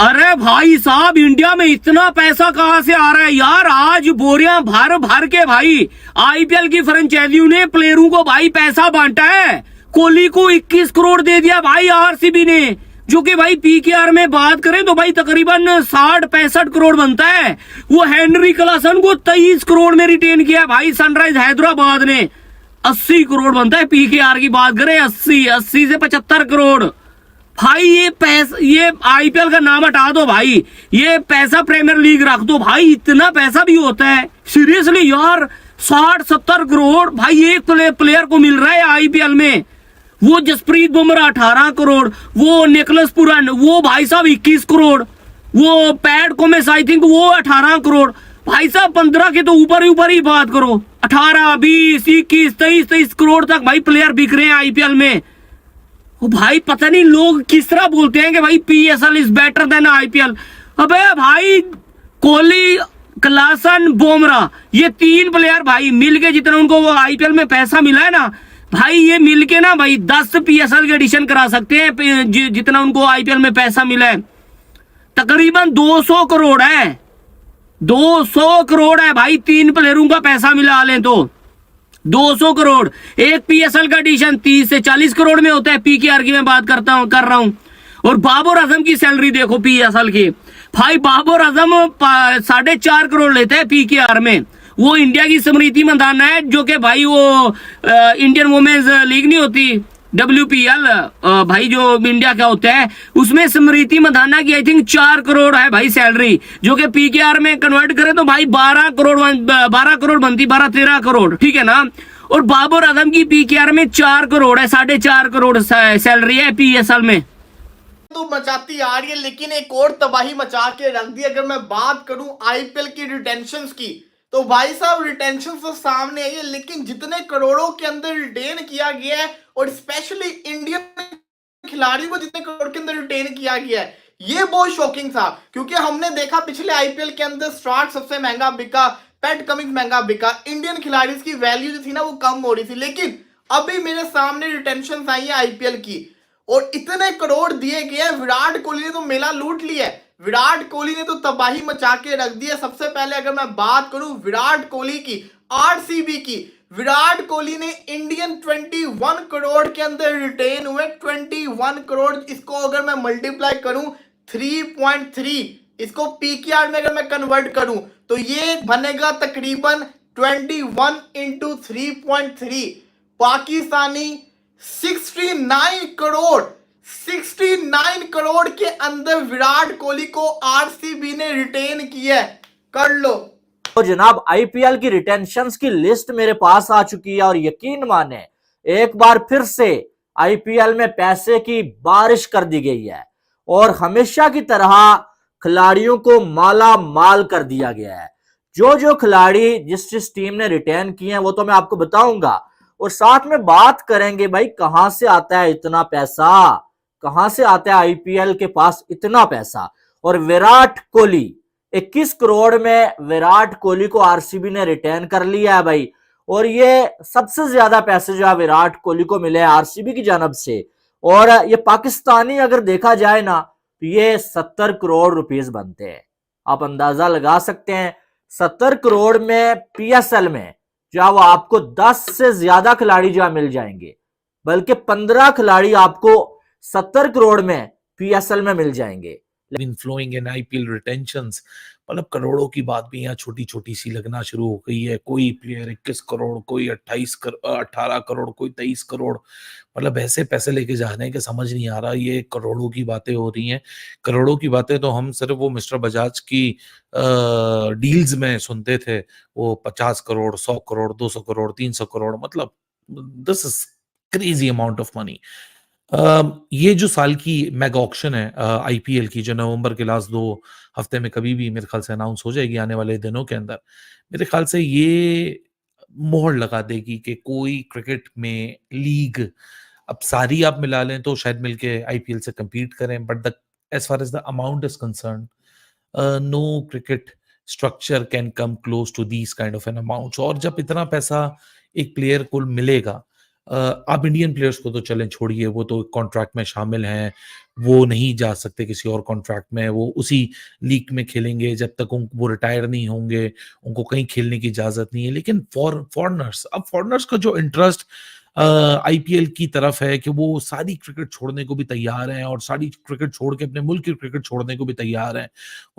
अरे भाई साहब, इंडिया में इतना पैसा कहां से आ रहा है यार। आज बोरियां भर भर के भाई आईपीएल की फ्रेंचाइजियों ने प्लेयरों को भाई पैसा बांटा है। कोहली को 21 करोड़ दे दिया भाई आरसीबी ने, जो कि भाई पीकेआर में बात करें तो भाई तकरीबन 60-65 करोड़ बनता है। वो हेनरी क्लासन को 23 करोड़ में रिटेन किया भाई सनराइज हैदराबाद ने। 80 करोड़ बनता है। पीकेआर की बात करें 80 से 75 करोड़। भाई ये पैसा, ये आईपीएल का नाम हटा दो भाई, ये पैसा प्रीमियर लीग रख दो भाई। इतना पैसा भी होता है सीरियसली यार। 60-70 करोड़ भाई एक प्लेयर को मिल रहा है आईपीएल में। वो जसप्रीत बुमराह 18 करोड़, वो निकोलस पुरन वो भाई साहब 21 करोड़, वो पैट कोमेस आई थिंक वो 18 करोड़। भाई साहब 15 के तो ऊपर ही बात करो। 18, 20, 21, 23 करोड़ तक भाई प्लेयर बिक रहे हैं आईपीएल में। वो भाई पता नहीं लोग किस तरह बोलते हैं कि भाई PSL is better than IPL. अबे भाई कोहली, क्लासन, बुमराह ये 3 प्लेयर भाई मिलके जितना उनको वो आईपीएल में पैसा मिला है ना भाई, ये मिलके ना भाई 10 पीएसएल के एडिशन करा सकते हैं जितना उनको आईपीएल में पैसा मिला है। तकरीबन 200 करोड़ है, 200 करोड़ है भाई। 3 प्लेयरों का पैसा मिला लें तो 200 करोड़। एक पीएसएल का एडिशन 30 से 40 करोड़ में होता है। पीकेआर की मैं बात कर रहा हूं। और बाबर आजम की सैलरी देखो पीएसएल की भाई, बाबर आजम 4.5 करोड़ लेते हैं पीकेआर में। वो इंडिया की स्मृति मंदाना है, जो कि भाई वो इंडियन वुमेन्स लीग नहीं होती WPL भाई जो इंडिया का होता है, उसमें स्मृति मंदाना की आई थिंक 4 करोड़ है भाई सैलरी, जो कि पीकेआर में कन्वर्ट करें तो भाई 12 करोड़ बनती, 12-13 करोड़, ठीक है ना। और बाबर आजम की पीकेआर में 4 करोड़ है, 4.5 करोड़ सैलरी है पीएसएल में। तो मचाती आ रही है, लेकिन एक और तबाही मचा के रख दी। अगर मैं बात करूं आईपीएल की रिटेंशंस की, तो भाई साहब रिटेंशन तो सामने आई है, लेकिन जितने करोड़ों के अंदर रिटेन किया गया है और स्पेशली इंडियन खिलाड़ियों को जितने करोड़ के अंदर रिटेन किया गया है, ये बहुत शॉकिंग था। क्योंकि हमने देखा पिछले आईपीएल के अंदर स्टार्ट सबसे महंगा बिका, पैट कमिंस महंगा बिका, इंडियन खिलाड़ी की वैल्यू जो थी ना वो कम हो रही थी। लेकिन अभी मेरे सामने रिटेंशन आई है आईपीएल की और इतने करोड़ दिए गए। विराट कोहली ने तो मेला लूट लिया है, विराट कोहली ने तो तबाही मचा के रख दी है। सबसे पहले अगर मैं बात करूं विराट कोहली की, आरसीबी की, विराट कोहली ने इंडियन 21 करोड़ के अंदर रिटेन हुए। 21 करोड़, इसको अगर मैं मल्टीप्लाई करूं 3.3, इसको पीकेआर में अगर मैं कन्वर्ट करूं तो ये बनेगा तकरीबन 21 इंटू 3.3 पाकिस्तानी 69 करोड़ के अंदर विराट कोहली को आरसीबी ने रिटेन किया है। कर लो। तो जनाब आईपीएल की रिटेंशंस की लिस्ट मेरे पास आ चुकी है और यकीन माने एक बार फिर से आईपीएल में पैसे की बारिश कर दी गई है और हमेशा की तरह खिलाड़ियों को माला माल कर दिया गया है। जो खिलाड़ी जिस टीम ने रिटेन किए हैं वो तो मैं आपको बताऊंगा, और साथ में बात करेंगे भाई कहां से आता है इतना पैसा, कहां से आता है आईपीएल के पास इतना पैसा। और विराट कोहली 21 करोड़ में विराट कोहली को आरसीबी ने रिटेन कर लिया है भाई। और ये सबसे ज्यादा पैसे जो है विराट कोहली को मिले हैं आरसीबी की जानब से। और ये पाकिस्तानी अगर देखा जाए ना तो ये 70 करोड़ रुपीस बनते हैं। आप अंदाजा लगा सकते हैं 70 करोड़ में पीएसएल में जो वो आपको 10 से ज्यादा खिलाड़ी जो मिल जाएंगे, बल्कि 15 खिलाड़ी आपको 70 करोड़ में पीएसएल में मिल जाएंगे। फ्लोइंग इन आईपीएल रिटेंशंस, मतलब करोड़ों की बात भी यहाँ छोटी छोटी सी लगना शुरू हो गई है। कोई प्लेयर 21 करोड़, कोई 18 करोड़, कोई 23 करोड़, मतलब ऐसे पैसे लेके जा रहे हैं कि समझ नहीं आ रहा। ये करोड़ों की बातें हो रही हैं। करोड़ों की बातें तो हम सिर्फ वो मिस्टर बजाज की डील्स में सुनते थे, वो 50 करोड़, 100 करोड़, 200 करोड़, 300 करोड़, मतलब this is crazy amount of money. ये जो साल की मेगा ऑक्शन है आईपीएल की, जो नवंबर के लास्ट 2 हफ्ते में कभी भी मेरे ख्याल से अनाउंस हो जाएगी आने वाले दिनों के अंदर, मेरे ख्याल से ये मोहर लगा देगी कि कोई क्रिकेट में लीग अब सारी आप मिला लें तो शायद मिलके आईपीएल से compete करें, but the as far as the amount is concern no cricket structure can come close to these kind of an amount. और जब इतना पैसा एक प्लेयर को मिलेगा आप इंडियन प्लेयर्स को तो चलें छोड़िए, वो तो कॉन्ट्रैक्ट में शामिल हैं, वो नहीं जा सकते किसी और कॉन्ट्रैक्ट में, वो उसी लीग में खेलेंगे जब तक वो रिटायर नहीं होंगे, उनको कहीं खेलने की इजाजत नहीं है। लेकिन फॉरनर्स, अब फॉरनर्स का जो इंटरेस्ट आईपीएल की तरफ है कि वो सारी क्रिकेट छोड़ने को भी तैयार हैं और सारी क्रिकेट छोड़ के अपने मुल्क की क्रिकेट छोड़ने को भी तैयार हैं।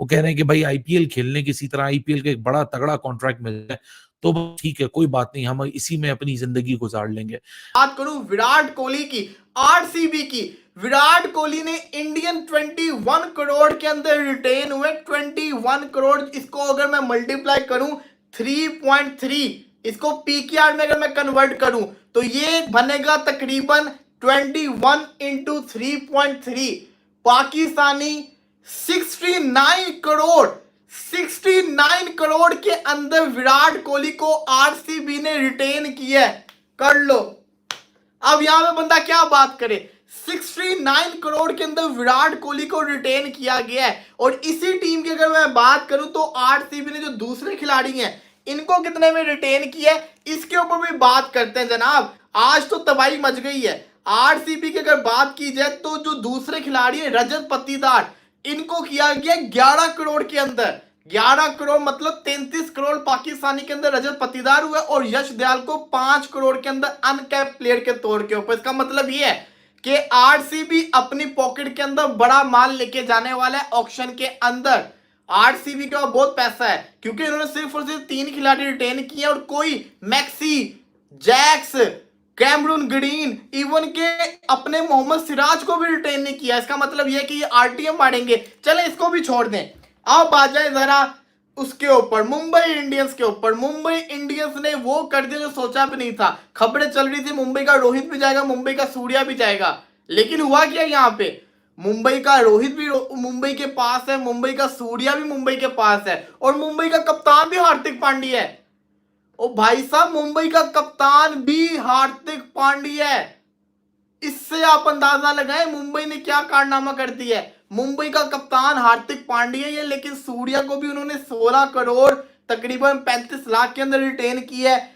वो कह रहे हैं कि भाई आईपीएल खेलने किसी तरह आईपीएल का एक बड़ा तगड़ा कॉन्ट्रैक्ट मिल जाए तो बस ठीक है, कोई बात नहीं, हम इसी में अपनी जिंदगी गुजार लेंगे। बात करूं विराट कोहली की, आरसीबी की, विराट कोहली ने इंडियन 21 करोड़ के अंदर रिटेन हुए। 21 करोड़, इसको अगर मैं मल्टीप्लाई करूं 3.3, इसको पीकेआर में अगर मैं कन्वर्ट करूं तो ये बनेगा तकरीबन 21 इंटू 3.3 पाकिस्तानी 69 करोड़। 69 करोड़ के अंदर विराट कोहली को आरसीबी ने रिटेन किया है। कर लो, अब यहां पे बंदा क्या बात करे। 69 करोड़ के अंदर विराट कोहली को रिटेन किया गया है। और इसी टीम की अगर मैं बात करूं तो आरसीबी ने जो दूसरे खिलाड़ी हैं इनको कितने में रिटेन किया है, इसके ऊपर भी बात करते हैं जनाब। आज तो तबाही मच गई है। आरसीबी की अगर बात की जाए तो जो दूसरे खिलाड़ी है रजत पाटीदार, इनको किया गया 11 करोड़ के अंदर। 11 करोड़ मतलब 33 करोड़ पाकिस्तानी के अंदर रजत पाटीदार हुए और यश दयाल को 5 करोड़ के अंदर अनकैप प्लेयर के तौर के ऊपर। इसका मतलब ये है कि आरसीबी अपनी पॉकेट के अंदर बड़ा माल लेके जाने वाला है ऑक्शन के अंदर। आरसीबी के पास बहुत पैसा है क्योंकि इन्होंने सिर्फ और सिर्फ 3 खिलाड़ी रिटेन किए और कोई Maxi, Jacks, Cameron Green, even के अपने मोहम्मद सिराज को भी रिटेन नहीं किया। इसका मतलब यह कि ये आरटीएम मारेंगे। चले इसको भी छोड़ दें, अब आ जाए जरा उसके ऊपर, मुंबई इंडियंस के ऊपर। मुंबई इंडियंस ने वो कर दिया जो सोचा भी नहीं था। खबरें चल रही थी मुंबई का रोहित भी जाएगा, मुंबई का सूर्या भी जाएगा, लेकिन हुआ क्या यहाँ पे, मुंबई का रोहित भी मुंबई के पास है, मुंबई का सूर्या भी मुंबई के पास है और मुंबई का कप्तान भी हार्दिक पांड्या है। ओ भाई साहब, मुंबई का कप्तान भी हार्दिक पांड्या है। इससे आप अंदाजा लगाएं मुंबई ने क्या कारनामा कर दिया है। मुंबई का कप्तान हार्दिक पांड्या है, लेकिन सूर्या को भी उन्होंने 16 करोड़ तकरीबन 35 लाख के अंदर रिटेन किया है।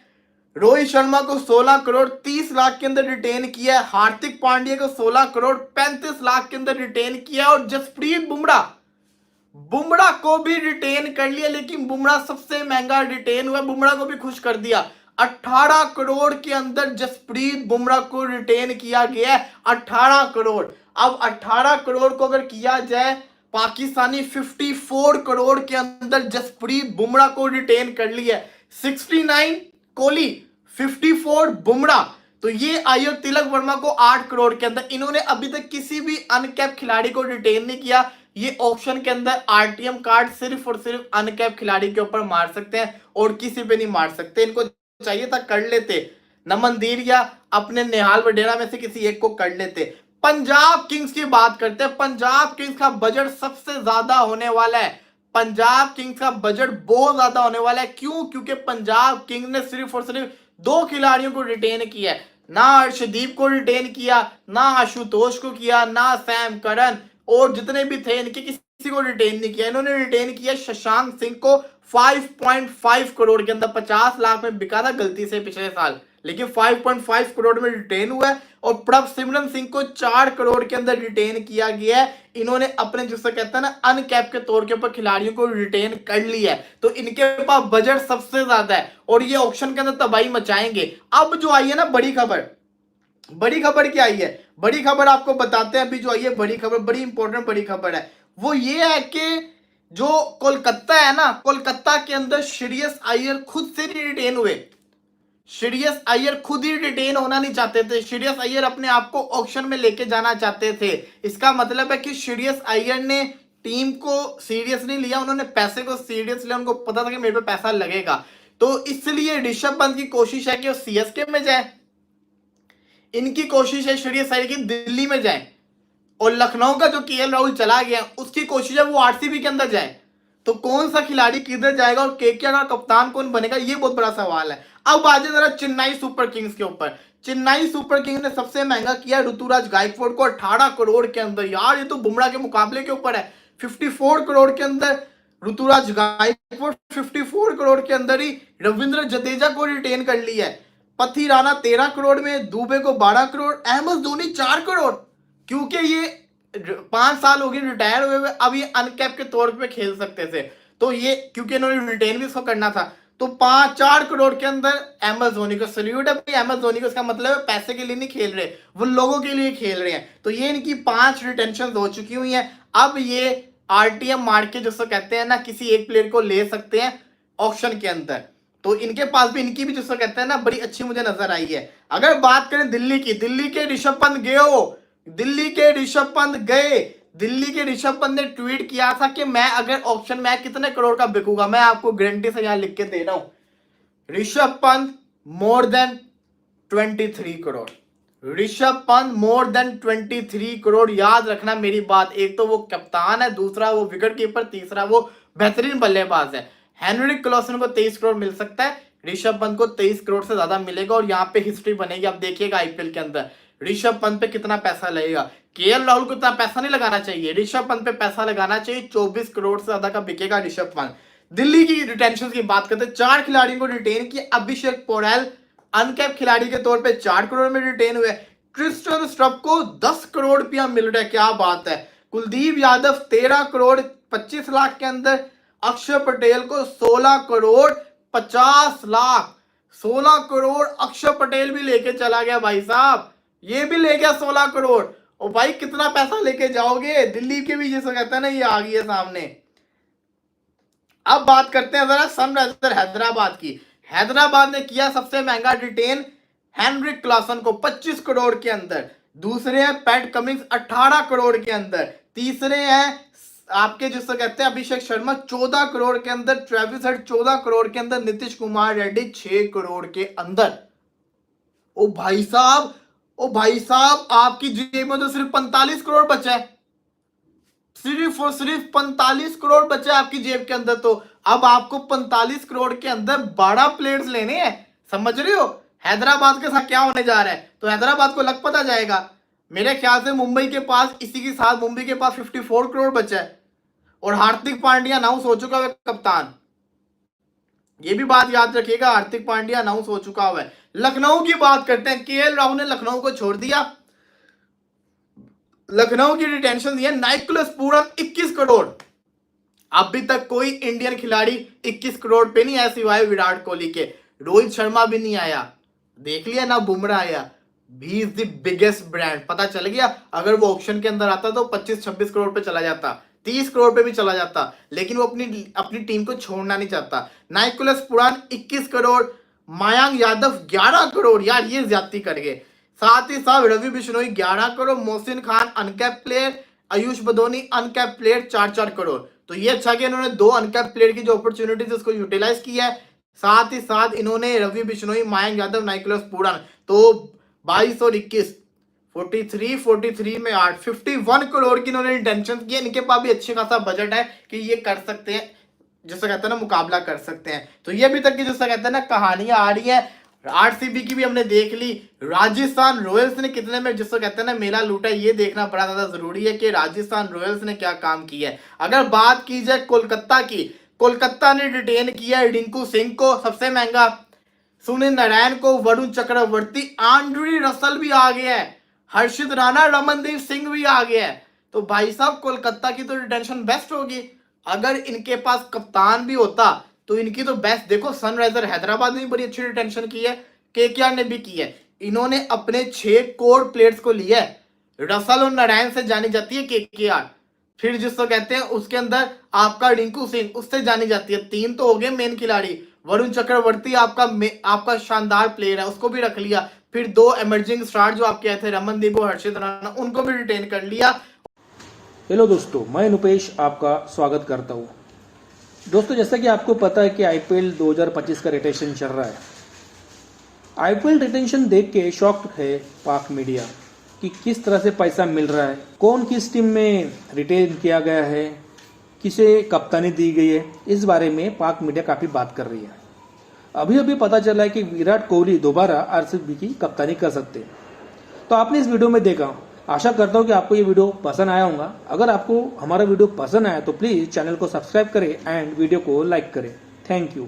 रोहित शर्मा को 16 करोड़ 30 लाख के अंदर रिटेन किया है। हार्दिक पांड्या को 16 करोड़ 35 लाख के अंदर रिटेन किया है। और जसप्रीत बुमराह को भी रिटेन कर लिया, लेकिन बुमराह सबसे महंगा रिटेन हुआ, बुमराह को भी खुश कर दिया। 18 करोड़ के अंदर जसप्रीत बुमराह को रिटेन किया गया है। 18 करोड़। अब 18 करोड़ को अगर किया जाए पाकिस्तानी 54 करोड़ के अंदर जसप्रीत बुमराह को रिटेन कर लिया। 69 कोहली, 54 बुमराह, तो ये आई और तिलक वर्मा को 8 करोड़ के अंदर। इन्होंने अभी तक किसी भी अनकैप खिलाड़ी को रिटेन नहीं किया। ये ऑप्शन के अंदर आरटीएम कार्ड सिर्फ और सिर्फ अनकैप खिलाड़ी के ऊपर मार सकते हैं और किसी पे नहीं मार सकते। इनको चाहिए था कर लेते, नमनदीर या अपने निहाल वडेरा में से किसी एक को कर लेते। पंजाब किंग्स की बात करते हैं। पंजाब किंग्स का बजट सबसे ज्यादा होने वाला है। पंजाब किंग्स का बजट बहुत ज्यादा होने वाला है। क्यों? क्योंकि पंजाब किंग्स ने सिर्फ और सिर्फ 2 खिलाड़ियों को रिटेन किया है। ना अर्शदीप को रिटेन किया, ना आशुतोष को किया, ना सैम करन, और जितने भी थे इनके किसी को रिटेन नहीं किया। इन्होंने रिटेन किया शशांक सिंह को 5.5 करोड़ के अंदर। 50 लाख में बिका था गलती से पिछले साल, लेकिन 5.5 करोड़ में रिटेन हुआ है। और प्रभसिमरन सिंह को 4 करोड़ के अंदर रिटेन किया गया है। इन्होंने अपने जिससे कहते हैं ना अनकैप के तौर के ऊपर खिलाड़ियों को रिटेन कर लिया है, तो इनके पास बजट सबसे ज्यादा है और ये ऑक्शन के अंदर तबाही मचाएंगे। अब जो आई है ना बड़ी खबर, बड़ी खबर क्या आई है, बड़ी खबर आपको बताते हैं। अभी जो आई है बड़ी खबर, बड़ी इंपॉर्टेंट बड़ी खबर है, वो ये है कि जो कोलकाता है ना, कोलकाता के अंदर श्रेयस अय्यर खुद से नहीं रिटेन हुए। श्रेयस अय्यर खुद ही रिटेन होना नहीं चाहते थे। श्रेयस अय्यर अपने आप को ऑक्शन में लेके जाना चाहते थे। इसका मतलब है कि श्रेयस अय्यर ने टीम को सीरियस नहीं लिया, उन्होंने पैसे को सीरियस लिया। उनको पता था कि मेरे पे पैसा लगेगा, तो इसलिए ऋषभ पंत की कोशिश है कि वो सीएसके में जाए। इनकी कोशिश है श्रेयस अय्यर की दिल्ली में जाए, और लखनऊ का जो केएल राहुल चला गया उसकी कोशिश है वो आरसीबी के अंदर जाए। तो कौन सा खिलाड़ी किधर जाएगा और केकेआर का कप्तान कौन बनेगा, ये बहुत बड़ा सवाल है। अब आ जाए जरा चेन्नई सुपर किंग्स के ऊपर। चेन्नई सुपर किंग्स ने सबसे महंगा किया ऋतुराज गायकवाड़ को 18 करोड़ के अंदर। यार ये तो बुमराह के मुकाबले के ऊपर है। 54 करोड़ के अंदर ऋतुराज गायकवाड़, 54 करोड़ के अंदर ही रविंद्र जडेजा को रिटेन कर लिया है। पथी राणा 13 करोड़ में, दुबे को 12 करोड़, अहमद धोनी 4 करोड़, क्योंकि ये 5 साल हो गए रिटायर हुए हुए, अब ये अनकैप के तौर पे खेल सकते थे, तो ये क्योंकि इन्होंने रिटेन भी इसको करना था, तो 4 करोड़ के अंदर अहमद धोनी को सल्यूट है भाई। अहमद धोनी को इसका मतलब है पैसे के लिए नहीं खेल रहे, वो लोगों के लिए खेल रहे हैं। तो ये इनकी 5 रिटेंशन हो चुकी हुई हैं। अब ये आरटीएम मार के जिसको कहते हैं ना, किसी एक प्लेयर को ले सकते हैं ऑक्शन के अंदर, तो इनके पास भी इनकी भी जिसको कहते हैं ना बड़ी अच्छी मुझे नजर आई है। अगर बात करें दिल्ली की, दिल्ली के ऋषभ पंत गए हो, दिल्ली के ऋषभ पंत गए, दिल्ली के ऋषभ पंत ने ट्वीट किया था कि मैं अगर ऑप्शन में कितने करोड़ का बिकूंगा, मैं आपको गारंटी से यहां लिख के दे रहा हूं, Rishabh Pant more than 23 crore, Rishabh Pant more than 23 crore. याद रखना मेरी बात, एक तो वो कप्तान है, दूसरा वो विकेट कीपर, तीसरा वो बेहतरीन बल्लेबाज है। हेनरिक क्लॉसन को 23 करोड़ मिल सकता है, ऋषभ पंत को 23 करोड़ से ज्यादा मिलेगा, और यहाँ पे हिस्ट्री बनेगी। आप देखिएगा आईपीएल के अंदर ऋषभ पंत पे कितना पैसा लगेगा। केएल राहुल को इतना पैसा नहीं लगाना चाहिए, ऋषभ पंत पे पैसा लगाना चाहिए। 24 करोड़ से ज्यादा का बिकेगा ऋषभ पंत। दिल्ली की रिटेंशन की बात करते हैं, 4 खिलाड़ियों को रिटेन किया। अभिषेक पोरेल अनकैप खिलाड़ी के तौर पे 4 करोड़ में रिटेन हुए। क्रिस्टन स्टफ को 10 करोड़ रुपया मिल रहा है, क्या बात है। कुलदीप यादव 13 करोड़ 25 लाख के अंदर। अक्षर पटेल को 16 करोड़ 50 लाख, 16 करोड़ अक्षर पटेल भी लेके चला गया भाई साहब, ये भी ले गया 16 करोड़। और भाई कितना पैसा लेके जाओगे, दिल्ली के भी जैसा कहता है ना, ये आ गई है सामने। अब बात करते हैं जरा सनराइजर हैदराबाद की। हैदराबाद ने किया सबसे महंगा रिटेन हेनरिक क्लासन को 25 करोड़ के अंदर। दूसरे हैं पैट कमिंस 18 करोड़ के अंदर। तीसरे हैं आपके जिसको कहते हैं अभिषेक शर्मा 14 करोड़ के अंदर। ट्रेविस हेड 14 करोड़ के अंदर। नीतीश कुमार रेड्डी 6 करोड़ के अंदर। ओ भाई साहब, ओ भाई साहब, आपकी जेब में तो सिर्फ 45 करोड़ बचा है, सिर्फ और सिर्फ 45 करोड़ बचा है आपकी जेब के अंदर। तो अब आपको 45 करोड़ के अंदर 12 प्लेयर्स लेने हैं, समझ रहे हो हैदराबाद के साथ क्या होने जा रहा है। तो हैदराबाद को लग पता जाएगा। मेरे ख्याल से मुंबई के पास इसी के साथ मुंबई के पास 54 करोड़ बचा है, और हार्दिक पांड्या अनाउंस हो चुका है कप्तान, ये भी बात याद रखिएगा, हार्दिक पांड्या अनाउंस हो चुका हुआ है। लखनऊ की बात करते हैं, केएल राहुल ने लखनऊ को छोड़ दिया। लखनऊ की रिटेंशन दी है नाइकुलस पूरन 21 करोड़। अभी तक कोई इंडियन खिलाड़ी 21 करोड़ पे नहीं आया सिवाय विराट कोहली के। रोहित शर्मा भी नहीं आया, देख लिया ना, बुमराह आया। He is the biggest brand, पता चल गया। अगर वो ऑप्शन के अंदर आता तो 25-26 करोड़ पे चला जाता, 30 करोड़ पे भी चला जाता, लेकिन वो अपनी टीम को छोड़ना नहीं चाहता। नाइकुलस पुरान 21 करोड़, मयांक यादव 11 करोड़, यार ये ज्यादती कर गए। साथ ही साथ Ravi Bishnoi 11 crore, Mohsin Khan uncap player, Ayush Badoni uncap player 4-4 crore. तो ये अच्छा कि इन्होंने 2 अनकैप प्लेयर की जो अपॉर्चुनिटीज उसको यूटिलाइज किया है। साथ ही साथ इन्होंने रवि बिश्नोई, मयांक यादव, नाइकुलस पुरान, तो 22 और 21 43 में 8 51 करोड़ की इन्होंने इंटेंशन की है। इनके पास भी अच्छी खासा बजट है कि ये कर सकते हैं, जिससे कहते हैं ना मुकाबला कर सकते हैं। तो ये अभी तक की जिससे कहते हैं ना कहानियां आ रही है। आरसीबी की भी हमने देख ली। राजस्थान रॉयल्स ने कितने में जिसको कहते हैं ना मेला लूटा है, ये देखना बड़ा ज्यादा जरूरी है कि राजस्थान रॉयल्स ने क्या काम किया है। अगर बात की जाए कोलकाता की, कोलकाता ने रिटेन किया है रिंकू सिंह को सबसे महंगा, सुनील नारायण को, वरुण चक्रवर्ती, आंड्रे रसल भी आ गया है, हर्षित राणा, रमनदीप सिंह भी आ गया है। तो भाई साहब कोलकाता की तो रिटेंशन बेस्ट होगी। अगर इनके पास कप्तान भी होता तो इनकी तो बेस्ट। देखो सनराइजर हैदराबाद ने भी बड़ी अच्छी रिटेंशन की है, केकेआर ने भी की है। इन्होंने अपने 6 कोर प्लेयर्स को लिया है। रसल और नारायण से जानी जाती है केकेआर, फिर जिसको कहते हैं उसके अंदर आपका रिंकू सिंह, उससे जानी जाती है। 3 तो हो गए मेन खिलाड़ी। वरुण चक्रवर्ती आपका शानदार प्लेयर है, उसको भी रख लिया। फिर 2 एमर्जिंग स्टार जो आप कहते हैं रमनदीप और हर्षित राणा, उनको भी रिटेन कर लिया। हेलो दोस्तों, मैं नुपेश आपका स्वागत करता हूँ। दोस्तों जैसा कि आपको पता है कि आईपीएल 2025 का रिटेंशन चल रहा है। आईपीएल रिटेंशन देख के शॉक्ड है पाक मीडिया कि किस तरह से पैसा मिल रहा है, कौन किस टीम में रिटेन किया गया है, किसे कप्तानी दी गई है, इस बारे में पाक मीडिया काफ़ी बात कर रही है। अभी अभी पता चला है कि विराट कोहली दोबारा आरसीबी की कप्तानी कर सकते हैं। तो आपने इस वीडियो में देखा, आशा करता हूँ कि आपको ये वीडियो पसंद आया होगा। अगर आपको हमारा वीडियो पसंद आया तो प्लीज़ चैनल को सब्सक्राइब करें एंड वीडियो को लाइक करें। Thank you.